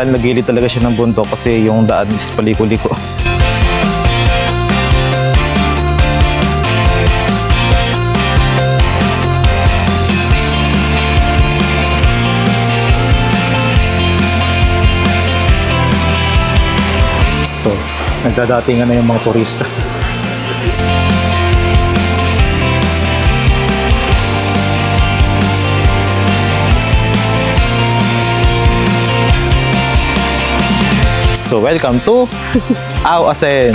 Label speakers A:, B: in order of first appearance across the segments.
A: dahil nagilid talaga siya ng bundok kasi yung daan is paliko-liko. So, nagdadatingan na yung mga turista. So, welcome to Aw-Asen.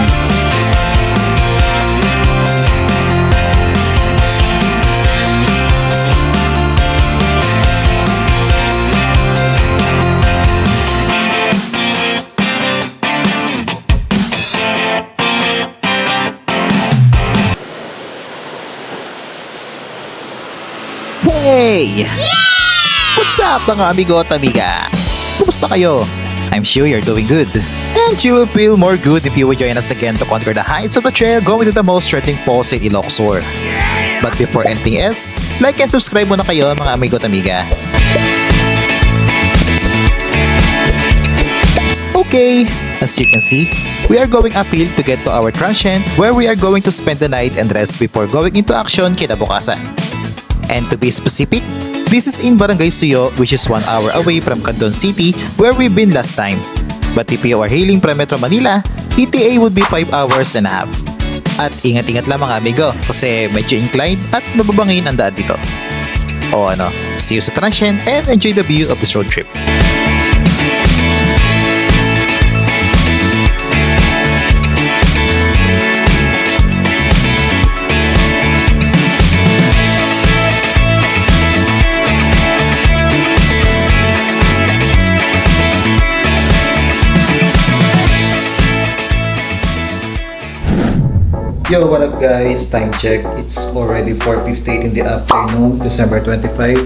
B: Hey! What's up mga amigo at amiga? Kumusta kayo? I'm sure you're doing good. And you will feel more good if you will join us again to conquer the heights of the trail going to the most threatening falls in Ilocos Sur. But before anything else, like and subscribe muna kayo mga amigo at amiga. Okay, as you can see, we are going uphill to get to our transient where we are going to spend the night and rest before going into action kinabukasan. And to be specific, this is in Barangay Suyo, which is 1 hour away from Candon City where we've been last time. But if you are hailing from Metro Manila, ETA would be 5 hours and a half. At ingat-ingat lang mga amigo kasi medyo inclined at mababangin ang daan dito. O ano, see you sa transient and enjoy the view of this road trip. Yo, what up guys? Time check. It's already 4:58 in the afternoon, December 25.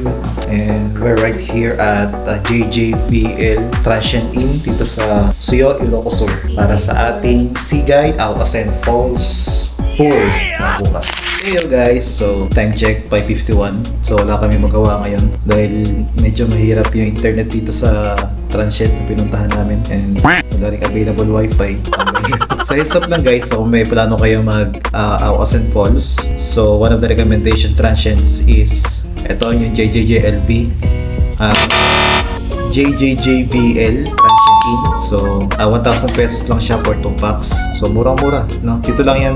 B: And we're right here at JJBL Transient Inn dito sa Suyo, Ilocos Sur para sa ating Sea Guide Aw-Asen Falls tour na bukas. Hey yo guys, so time check 5:51. So wala kami magawa ngayon dahil medyo mahirap yung internet dito sa transient na pinuntahan namin and wala rin available wifi. So heads up lang guys, so kung may plano kayo mag Aw-Asen Falls, so one of the recommendation transients is ito yung JJJLB JJJBL Transient Inn. So 1,000 pesos lang siya for 2 packs. So murang-mura, no? Dito lang yan,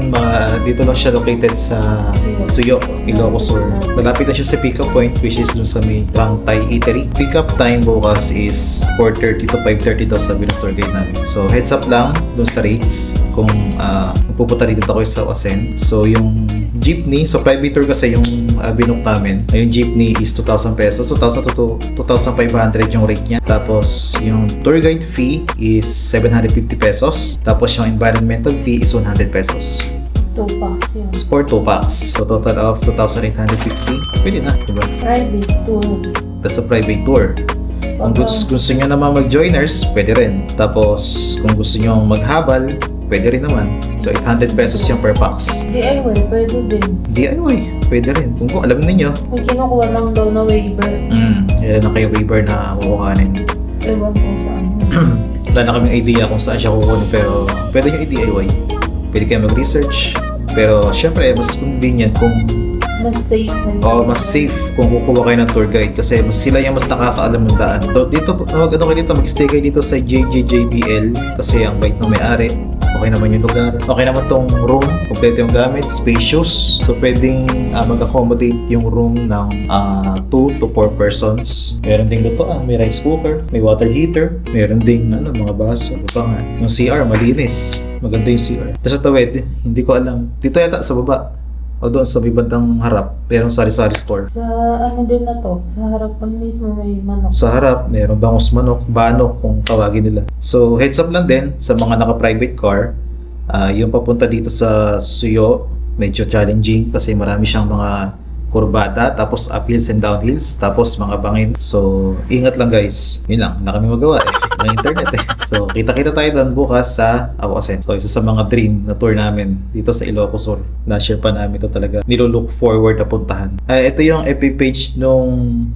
B: dito lang siya located sa Suyo, Ilocos Sur. Malapit na siya sa pick-up point which is dun sa may Rang Thai Eatery. Pick-up time bukas is 4:30 to 5:30 daw sabi ng tour guide namin. So heads up lang dun sa rates kung pupunta dito ako sa Aw-Asen. So yung jeepney, so private tour kasi yung binook namin. Yung jeepney is 2,000 pesos. So 2,000 to 2,500 yung rate niya. Tapos yung tour guide fee is 750 pesos. Tapos yung environmental fee is 100 pesos.
C: 2 packs yun.
B: For 2 packs. So total of 2,850. Pwede na, diba?
C: Private tour.
B: That's a private tour. Kung gusto nyo naman mag-joiners, pwede rin. Tapos kung gusto nyo maghabal, pwede rin naman. So 800 pesos yung per packs.
C: DIY, pwede din.
B: DIY, pwede rin. Kung alam niyo.
C: May kinukuha lang daw na waiver.
B: Yan na kayo waiver na kukuhanin.
C: Ewan ko saan.
B: Wala na kaming idea kung saan siya kukunin pero pwede nyo i-DIY. Pwede kayo mag-research. Pero syempre, mas convenient kung
C: Mas safe na yun.
B: mas safe kung kukuha kayo ng tour guide kasi sila yung mas nakakaalam ng daan. So dito, mag-stay kayo dito sa JJJBL kasi ang bait ng may-ari. Okay naman yung lugar. Okay naman tong room. Kompleto yung gamit. Spacious. So pwedeng mag-accommodate yung room ng 2 to 4 persons. Meron ding lutoan. May rice cooker. May water heater. Meron ding mga baso. Ito pa nga. Yung CR, malinis. Maganda yung CR. Tapos sa tawid, hindi ko alam. Dito yata sa baba. O doon sa bibandang harap, merong sari-sari store.
C: Sa ano din na to, sa harapan mismo may manok.
B: Sa harap, merong bangus manok, banok kung tawagin nila. So heads up lang din sa mga naka-private car, yung papunta dito sa Suyo, medyo challenging kasi marami siyang mga kurbada, tapos uphills and downhills, tapos mga bangin. So ingat lang guys. Yun lang, wala kami magawa eh. ng internet eh. So, kita-kita tayo doon bukas sa Awasen. So, isa sa mga dream na tour namin dito sa Ilocos Sur. Na-share pa namin ito talaga. Nilo-look forward na puntahan. Ito yung FB page nung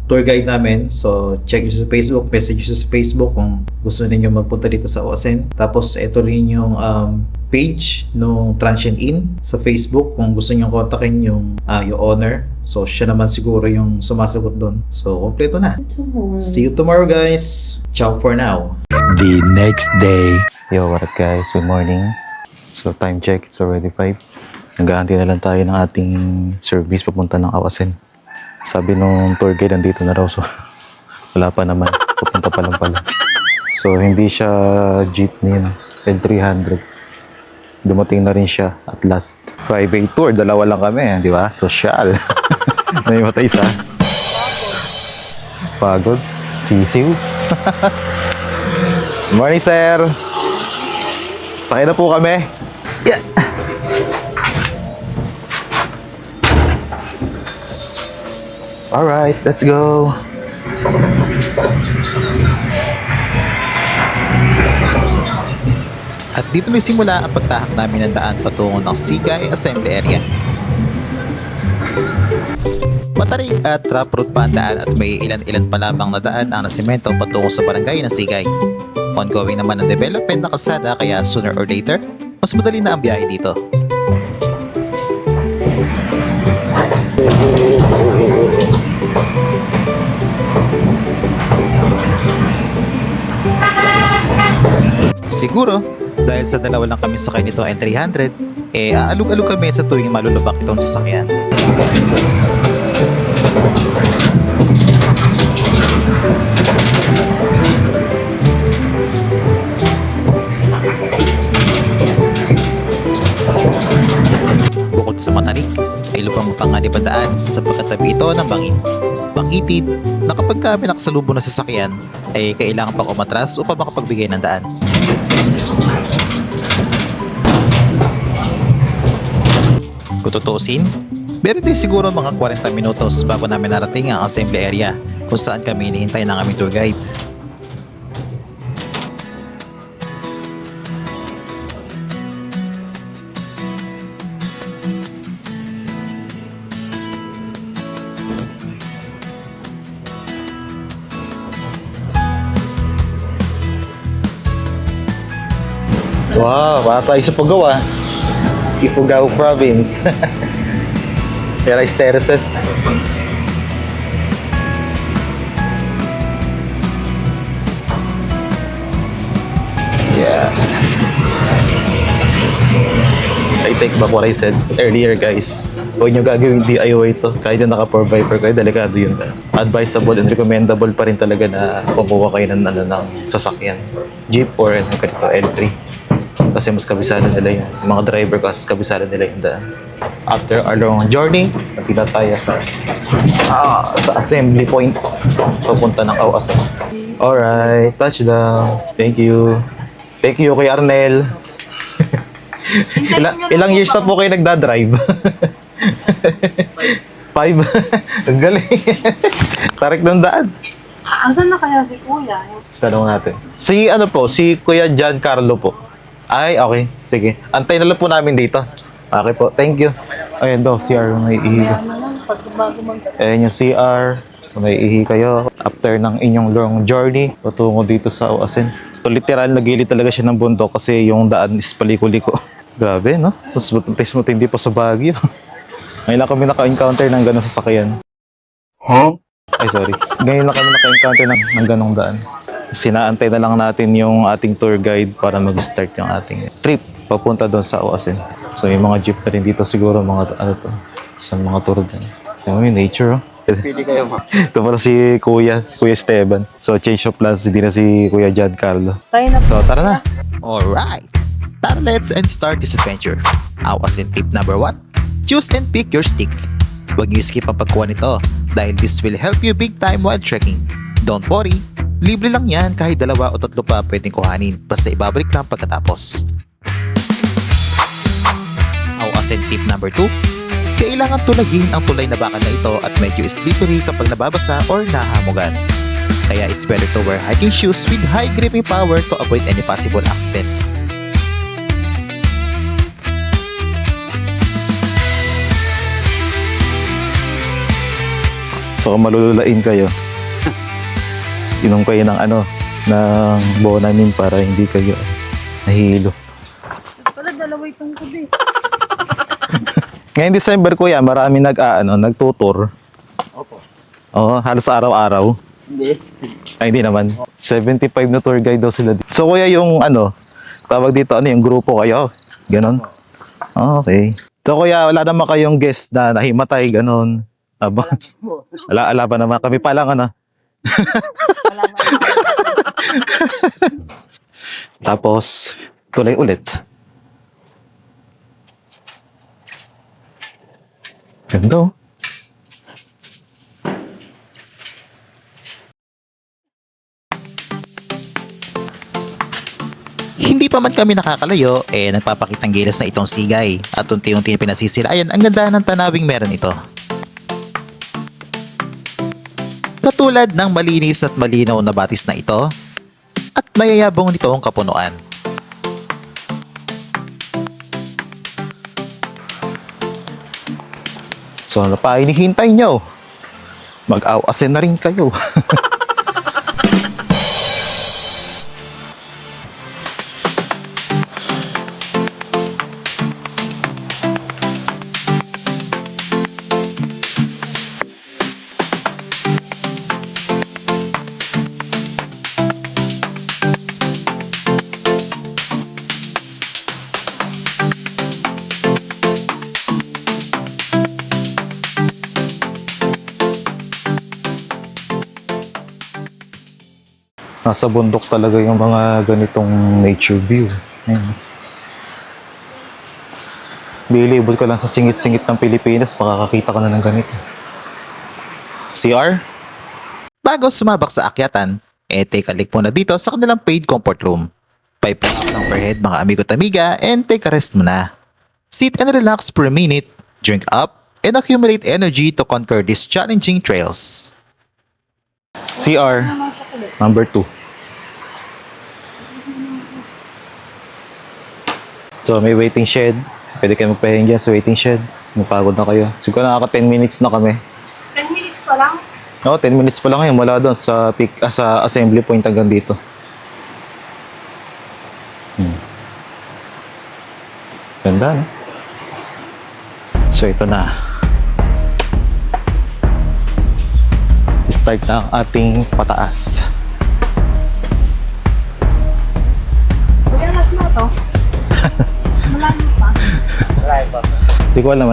B: tour guide namin. So, check nyo sa Facebook, message nyo sa Facebook kung gusto ninyo magpunta dito sa Awasen. Tapos, ito rin yung page nung Transient Inn sa Facebook kung gusto nyo kontakin yung owner. So, siya naman siguro yung sumasagot doon. So, kompleto na.
C: Tomorrow.
B: See you tomorrow, guys. Ciao for now.
D: The next day.
A: Yo, what up guys? Good morning. So time check, it's already 5. Nag-aantay na lang tayo ng ating service papunta ng Awasen. Sabi nung tour guide, nandito na raw. So, wala pa naman. Pupunta pa lang pala. So, hindi siya jeepney na. L300. Dumating na rin siya at last. Private tour, dalawa lang kami, di ba? Social. Naimatay sa pagod. Sisiw. Morning, sir. Sakay na po kami. Yeah. Alright, let's go.
E: At dito na simula ang pagtahak namin ng daan patungo ng Sigay Assembly Area. Matarik at rough road pa ang daan at may ilan-ilan pa lamang na daan ang nasimento patungo sa barangay ng Sigay. Ongoing naman ang development ng kalsada kaya sooner or later, mas madali na ang biyahe dito. Siguro, dahil sa dalawa lang kami sakay nito L300, aalog-alog kami sa tuwing malulubak itong sasakyan. Bukod sa matarik, ay lubang mapanganibandaan sa pagkatabi ito ng bangin. Bangitid na kapag kami nakasalubong na sasakyan, ay kailangan pang umatras upang makapagbigay ng daan. Kung tutuusin, meron din siguro mga 40 minutos bago namin narating ang assembly area kung saan kami hinihintay ng aming tour guide.
A: Wow, bata tayo sa Pugaw. Ifugao Province. Rice terraces. Yeah. I take back what I said earlier, guys. Huwag nyo gagawin DIY to. Kahit yung naka-4x4 kayo, delikado yun. Advisable and recommendable pa rin talaga na kumuha kayo ng sasakyan. Jeep or L3. Kasi mas kabisado nila yung mga driver kasi kabisado nila yung daan. After our long journey, napila tayo sa assembly point papunta ng Awasen. Alright, touchdown. Thank you. Thank you kay Arnel. Ilang years na po kayo nagdadrive? 5. Ang galing. Tarik ng daan.
C: Asan na kaya si Kuya?
A: Tanong natin. Si Kuya Giancarlo po. Ay, okay. Sige. Antay na lang po namin dito. Okay po. Thank you. Ayun daw, CR. May ihi.
C: Pag bago
A: Ayun yung CR. May ihi kayo. After ng inyong long journey, patungo dito sa Awasen. So, literal, nagilid talaga siya ng bundok kasi yung daan is paliko-liko. Grabe, no? Mas matindi pa sa Baguio. Ngayon lang kami naka-encounter ng ganong sasakyan.
D: Huh?
A: Ay, sorry. Ngayon lang kami naka-encounter ng ganong daan. Sinaantay na lang natin yung ating tour guide para mag-start yung ating trip papunta doon sa Awasen. So yung mga jeep na rin dito siguro, mga sa mga tour din. Yung nature, oh.
F: Pili kayo, ma.
A: Ito pala si Kuya Esteban. So change of plans, hindi na si Kuya Giancarlo.
C: tayo na.
A: So tara na.
E: Alright, tara let's and start this adventure. Awasen tip number 1, choose and pick your stick. Huwag niyo skip ang pagkuha nito dahil this will help you big time while trekking. Don't worry, libre lang yan kahit 2 o 3 pa pwedeng kuhanin basta ibabalik lang pagkatapos. Awasen tip number 2, kailangan tulagin ang tulay na bakal na ito at medyo slippery kapag nababasa or nahamugan. Kaya it's better to wear hiking shoes with high gripping power to avoid any possible accidents.
A: So kung malululain kayo, inom kayo ng ng Bonamin para hindi kayo nahihilo.
C: Pala dalawa itong kubi.
A: Ngayong December kuya, marami nagtutur.
B: Opo.
A: Oo, halos araw-araw.
B: Hindi.
A: Ay, hindi naman. 75 na tour guide daw sila. So kuya, yung tawag dito, yung grupo kayo? Ganon? Okay. So kuya, wala naman kayong guest na nahimatay, ganon. Aba, ala pa naman. Kami pa lang, Tapos, tuloy ulit. Ganda, oh.
E: Hindi pa man kami nakakalayo, nagpapakitang gilas na itong sigay at unti-unti pinasisilayan ang ganda ng tanawing meron ito. Katulad ng malinis at malinaw na batis na ito at mayayabong nito ang kapunuan.
A: So ano pa hinihintay nyo? Mag-awasin na rin kayo. Nasa bundok talaga yung mga ganitong nature view. Ayan. Bilibol ka lang sa singit-singit ng Pilipinas, makakakita ka na ng ganito. CR?
E: Bago sumabak sa akyatan, take a look muna dito sa kanilang paid comfort room. 5 pesos lang per head mga amigo at amiga and take a rest muna. Sit and relax for a minute, drink up, and accumulate energy to conquer these challenging trails.
A: CR, number 2. So may waiting shed. Pwede kayo magpahinga dyan sa waiting shed. Napagod na kayo. Siguro nakaka 10 minutes na kami.
C: 10 minutes pa lang?
A: Oo, 10 minutes pa lang ngayon mula doon sa sa assembly point hanggang dito. Ganda, no? So ito na. Start na ang ating pataas.
C: Kuya, lahat na to. Malayo pa.
A: Hindi ko alam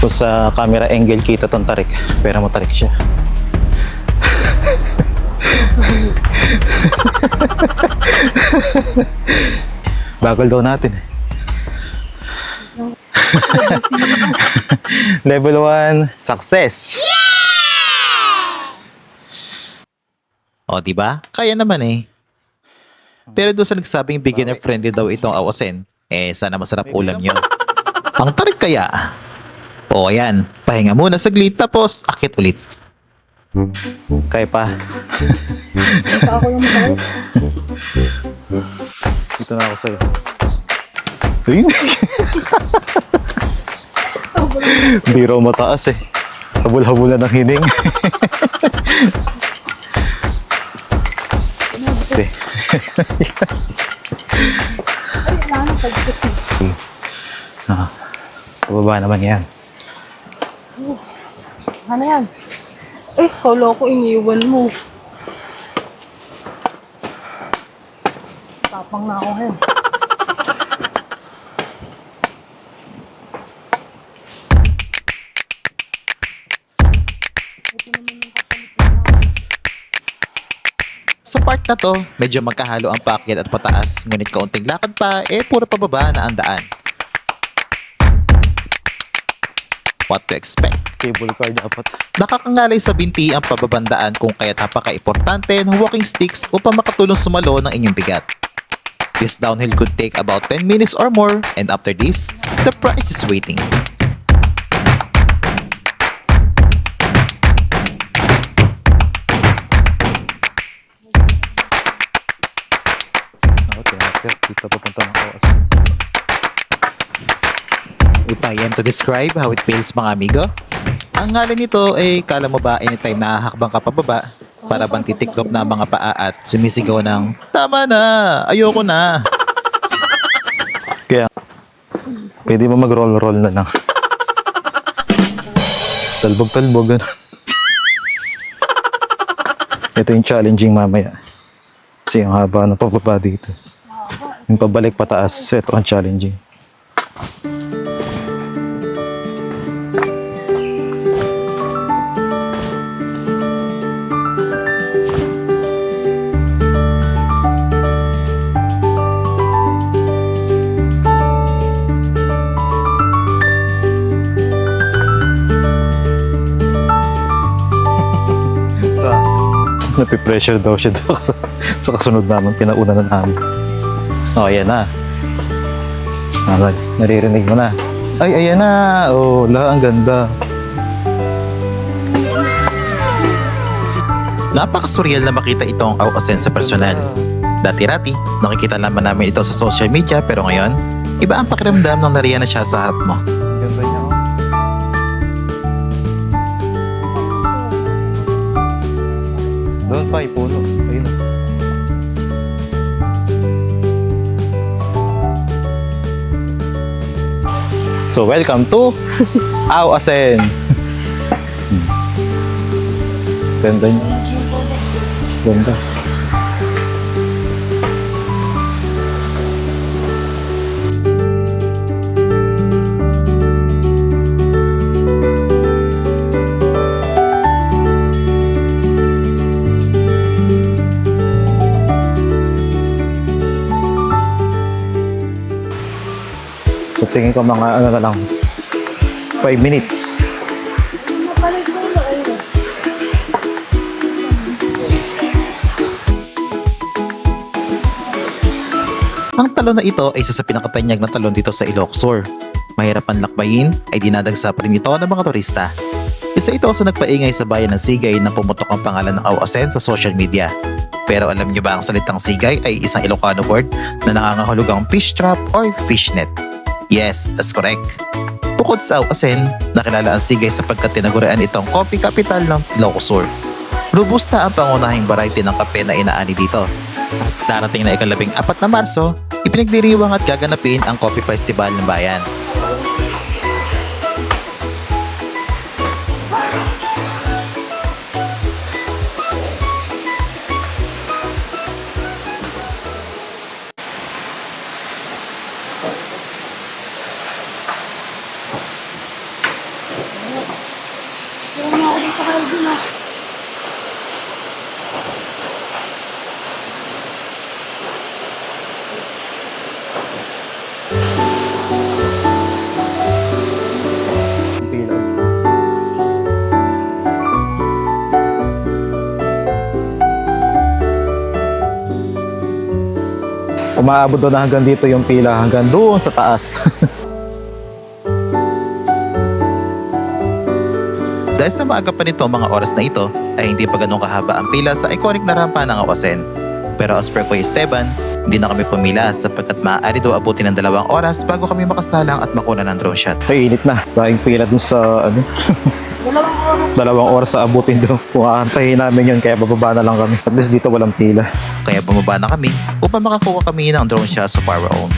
A: kung sa camera angle kita tong tarik. Pero matarik siya. Bagal daw natin. Level 1, success!
E: O, diba? Kaya naman Pero doon sa nagsabing beginner friendly daw itong awasin, sana masarap ulam nyo. Ang tarik kaya? O ayan, pahinga muna saglit tapos akit ulit.
A: Kaya pa.
C: Ito ako yung mabait.
A: Dito na ako sa'yo. Ayun. Biro mataas Habul-habulan ng hining. Okay.
C: Ay, wala na pagkit.
A: Pababa naman yan.
C: Ano yan? Kala ko iniwan mo. Tapang na ako ngayon.
E: Sa part na to, medyo magkahalo ang paakyat at pataas, ngunit kaunting lakad pa, puro pababa na ang daan. What to expect?
A: Cable car dapat.
E: Nakakangalay sa binti ang pababandaan kung kaya't napaka-importante ng walking sticks upang makatulong sumalo ng inyong bigat. This downhill could take about 10 minutes or more, and after this, the prize is waiting.
A: Kaya dito papunta ng Awasen.
E: If I am to describe how it feels mga amigo, ang ngalan nito ay kala mo ba anytime nakahakbang ka pababa para bang titiklop na ang mga paa at sumisigaw ng tama na, ayoko na.
A: Kaya, pwede mo mag-roll-roll na lang. Talbog-talbog, gano'n. Ito yung challenging mamaya. Kasi yung haba ng pababa dito. Yung pabalik pataas, ito ang challenging. Napipressure daw siya doon sa kasunod naman, pinauna na namin. Oh, ayan na. Naririnig mo na. Ay, ayan na. Oh, ang ganda.
E: Napaka-surreal na makita itong Awasen sa personal. Dati-rati, nakikita lamang namin ito sa social media pero ngayon, iba ang pakiramdam nang nariyan na siya sa harap mo.
A: Ang ganda niya, oh. Doon pa, ipuno. Ayun. So, welcome to Awasen. Ganda niya. Ganda. So, tingin ko mga ano na lang 5 minutes.
E: Ang talon na ito ay isa sa pinakatanyag na talon dito sa Ilocos Sur. Mahirap ang lakbayin ay dinadagsa pa rin ito ng mga turista. Isa ito sa nagpaingay sa bayan ng Sigay nang pumutok ang pangalan ng Awasen sa social media. Pero alam niyo ba ang salitang Sigay ay isang Ilocano word na nangangahulugang fish trap or fishnet? Yes, that's correct. Bukod sa Awasen, nakilala ang Sigay sapagkat tinagurian itong coffee capital ng Ilocos Sur. Robusta ang pangunahing variety ng kape na inaani dito. Sa darating na ika-14 na Marso, ipinagdiriwang at gaganapin ang Coffee Festival ng bayan.
A: Pila. Umaabot doon na hanggang dito yung pila, hanggang doon sa taas.
E: Dahil sa maaga pa nito mga oras na ito, ay hindi pa ganun kahaba ang pila sa iconic na rampa ng Awasen. Pero as per Kuya Esteban, hindi na kami pumila sapagkat maaari daw abutin ng 2 oras bago kami makasalang at makuna ng drone shot.
A: Ay, init na. Daing pila dun sa, ano, 2 oras sa abutin doon. Kung aantayin namin yun, kaya bababa na lang kami. At least dito walang pila.
E: Kaya bumaba na kami upang makakuha kami ng drone shot of our own.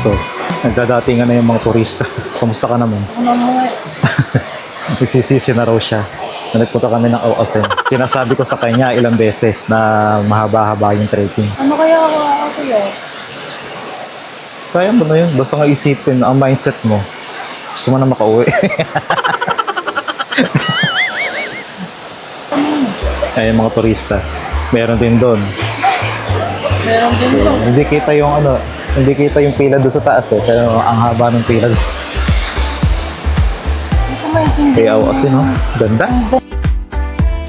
A: So, nagdadatingan na yung mga turista. Kamusta ka naman?
C: Ano mo
A: Nagsisisi na raw siya na nagpunta kami ng Awasen. Sinasabi ko sa kanya ilang beses na mahaba-haba yung trekking.
C: Ano kaya ako yun?
A: Kaya mo na yun. Basta nga isipin ang mindset mo. Gusto mo na makauwi. Ayun mga turista. Meron din doon.
C: Meron din to.
A: Hindi kita yung hindi kita yung pila doon sa taas eh, pero ang haba ng pila.
C: Hindi ko maintindihan.
A: Kaya Awasin, no? Ganda.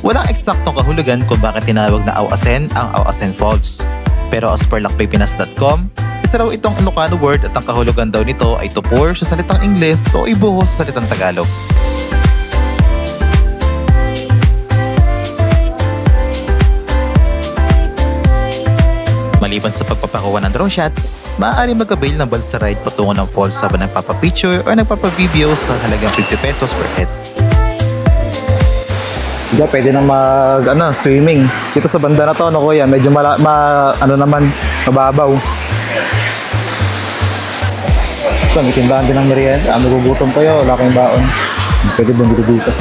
E: Walang eksaktong kahulugan kung bakit tinawag na Awasen ang Awasen Falls. Pero as per lakbaypinas.com, isa raw itong Ilocano word at ang kahulugan daw nito ay to pour sa salitang Ingles o ibuhos sa salitang Tagalog. Maliban sa pagpapakuha ng drone shots, maaari mag-avail ng balsa ride patungo ng falls habang nagpapapicture o nagpapavideo sa halagang 50 pesos per head.
A: Diba, pwede na swimming. Dito sa banda na to, no kuya, medyo mababaw. Ito, may tindahan din ng merienda. Nagugutom kayo, wala kayong baon. Pwede bumili dito.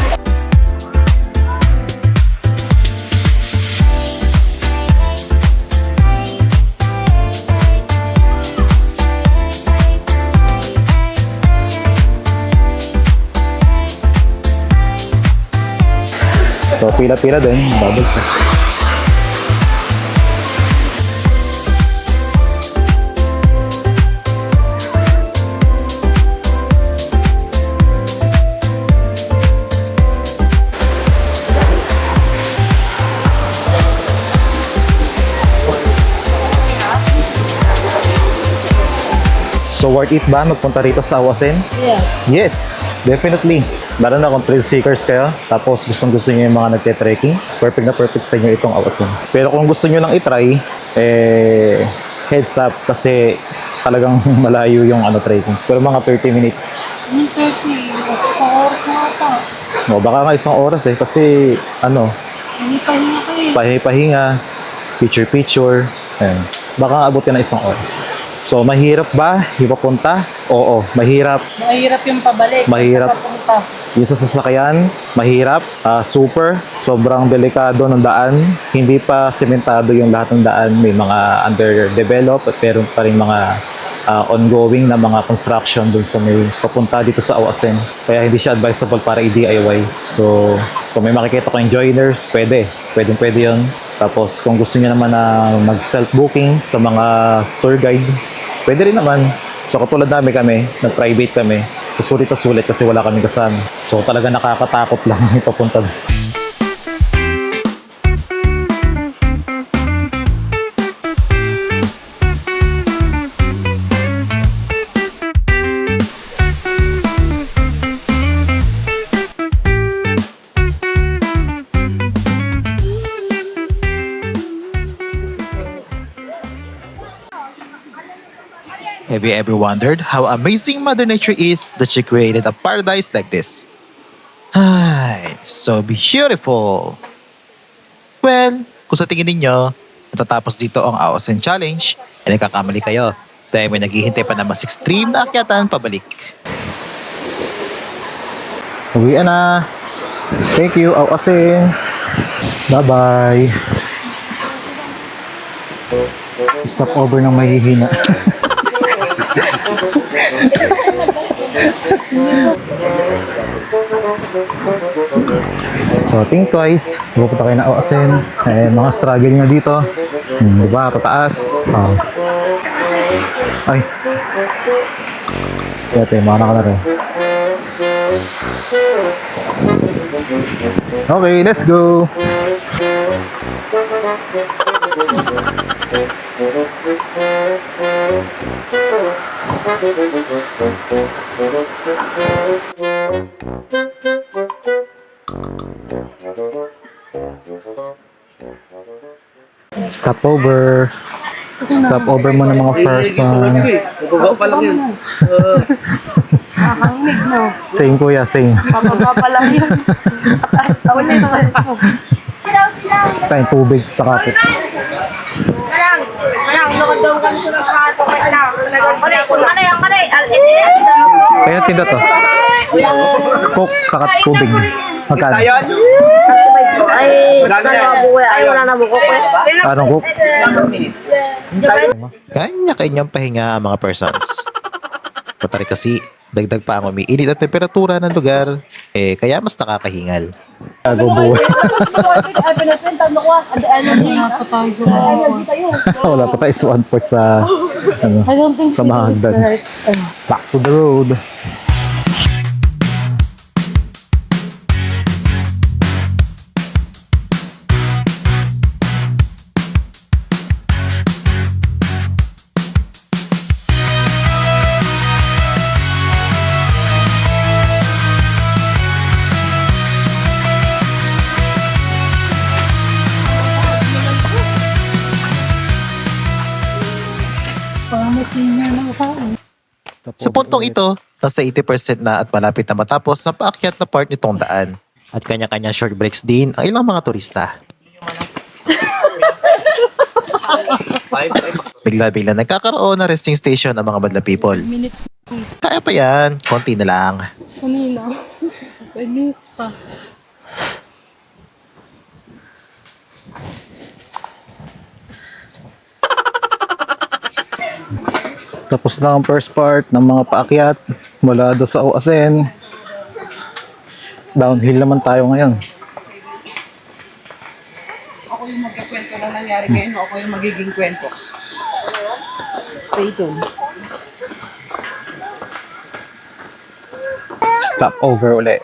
A: So, pila-pila din, bubbles. So, worth it ba magpunta rito sa Awasen?
C: Yeah.
A: Yes, definitely. Lalo na kung thrill seekers kayo, tapos gustong-gusto nyo yung mga nagte-trekking, perfect na perfect sa inyo itong Awasen. Pero kung gusto nyo lang itry, heads up kasi talagang malayo yung trekking. Pero mga 30 minutes.
C: Yung 30. Isang oras na ata.
A: No, baka nga isang oras kasi
C: Hindi pahinga kayo.
A: pahinga, picture-picture, ayan. Baka abutin na isang oras. So, mahirap ba ipapunta? Oo, mahirap.
C: Mahirap yung pabalik.
A: Mahirap.
C: Papunta.
A: Yung sa sasakyan, mahirap, super, sobrang delikado ng daan. Hindi pa sementado yung lahat ng daan. May mga underdeveloped at meron pa rin mga ongoing na mga construction dun sa may papunta dito sa Awasen. Kaya hindi siya advisable para i-DIY. So, kung may makikita kayong joiners, pwede yun. Tapos, kung gusto niyo naman na mag-self-booking sa mga tour guide, pwede rin naman. So, katulad namin kami, nag-private kami. So, sulit na sulit kasi wala kami kasama. So, talaga nakakatakot lang ipapunta.
E: Have you ever wondered how amazing Mother Nature is that she created a paradise like this? Ay, so beautiful! Well, kung sa tingin ninyo, natatapos dito ang Awasen Challenge, ay nagkakamali kayo dahil may naghihintay pa na mas extreme na akyatan pabalik.
A: Uwian na. Thank you, Awasen. Bye-bye. Stop over ng mahihina. So, think twice. Pupunta kayo na Awasen. Mga struggle nyo dito. Diba? Pataas. Ay. Kaya mana ka na rin. Okay, let's go. Stopover. Stopover mo ng mga person.
F: Baba pa lang yun.
C: Nakakangnig mo.
A: Same kuya, same.
C: Pababa pa lang yun. Ulit na mo.
A: Tayong tubig sa kapit. Kaya tinda to. Coke sa tubig. Magkano?
C: Ay, wala na buko ko.
A: Anong coke?
E: Kanya-kanyang pahinga ang mga persons. Patari kasi, dagdag pa ang umiinit at temperatura ng lugar, kaya mas nakakahingal.
A: Gago buhay.
C: Wala pa tayo sa
A: Wala pa tayo sa 1 port sa, ano,
C: I don't think
A: sa
C: she knows
A: Mahagdan.
C: right.
A: Back to the road.
C: Parang may senior na usahin.
E: Sa puntong ito, nasa 80% na at malapit na matapos ang paakyat na part nitong daan. At kanya-kanyang short breaks din ang ilang mga turista. Bigla-bigla nagkakaroon ng resting station ang mga madla people.
C: Minutes
E: Kaya pa yan, konti na lang.
C: kanina. 5 minutes pa.
A: Tapos na ang first part ng mga paakyat mula doon sa Uasin. Downhill naman tayo ngayon.
F: Ako yung magkakwento na nangyari ngayon, ako yung magiging kwento. Stay tuned.
A: Stop over ulit.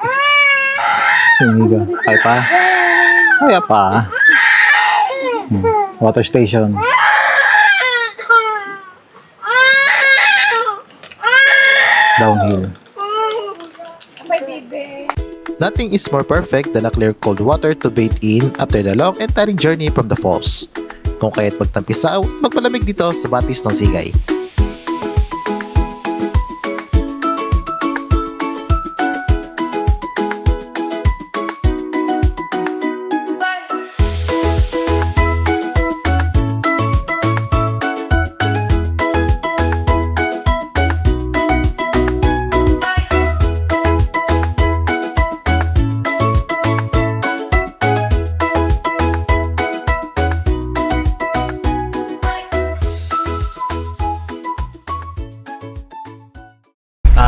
A: Hiniga. Kaya pa? Kaya pa. Water station. Downhill.
E: Nothing is more perfect than a clear cold water to bathe in after the long and tiring journey from the falls. Kung kaya't magtampisaw, magpalamig dito sa batis ng Sigay.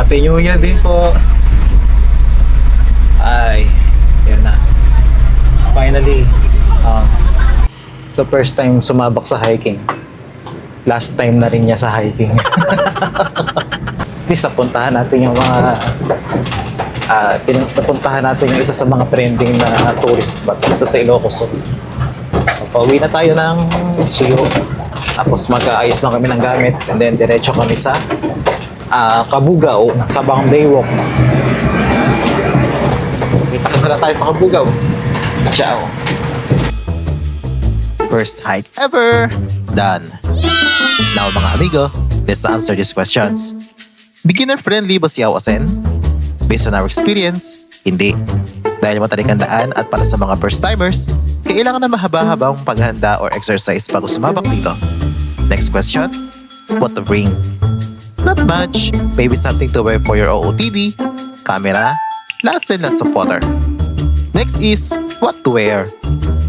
B: Happy New Year din po. Ay, yan na. Finally.
A: So first time sumabak sa hiking. Last time na rin niya sa hiking. At least napuntahan natin yung mga napuntahan natin yung isa sa mga trending na tourist spots dito sa Ilocos Sur. So pauwi na tayo ng Suyo. Tapos mag-aayos lang kami ng gamit and then diretso kami sa Kabugao, sa Bang Baywalk. Kita na tayo sa Kabugao. Ciao.
E: First hike ever! Done! Now mga amigo, let's answer these questions. Beginner-friendly ba si Uasin? Based on our experience, hindi. Dahil matarik ang daan at para sa mga first-timers, kailangan na mahaba-habang paghanda or exercise bago sumabak dito. Next question, what to bring? Not much, maybe something to wear for your OOTD, camera, lots and lots of water. Next is, what to wear?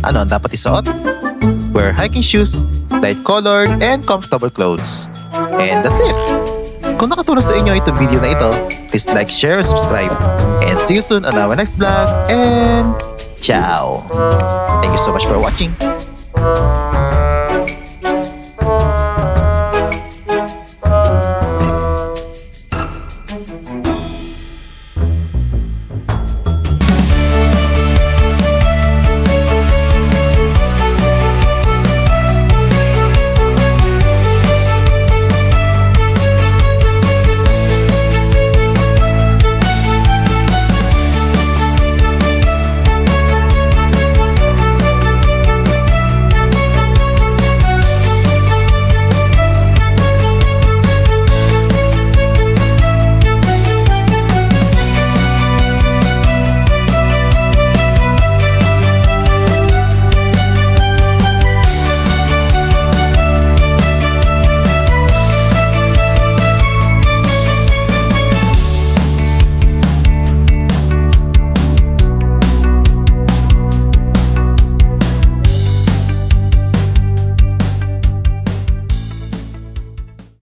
E: Ano ang dapat isuot? Wear hiking shoes, light-colored, and comfortable clothes. And that's it! Kung nakatulong sa inyo itong video na ito, please like, share, and subscribe. And see you soon on our next vlog, and ciao! Thank you so much for watching!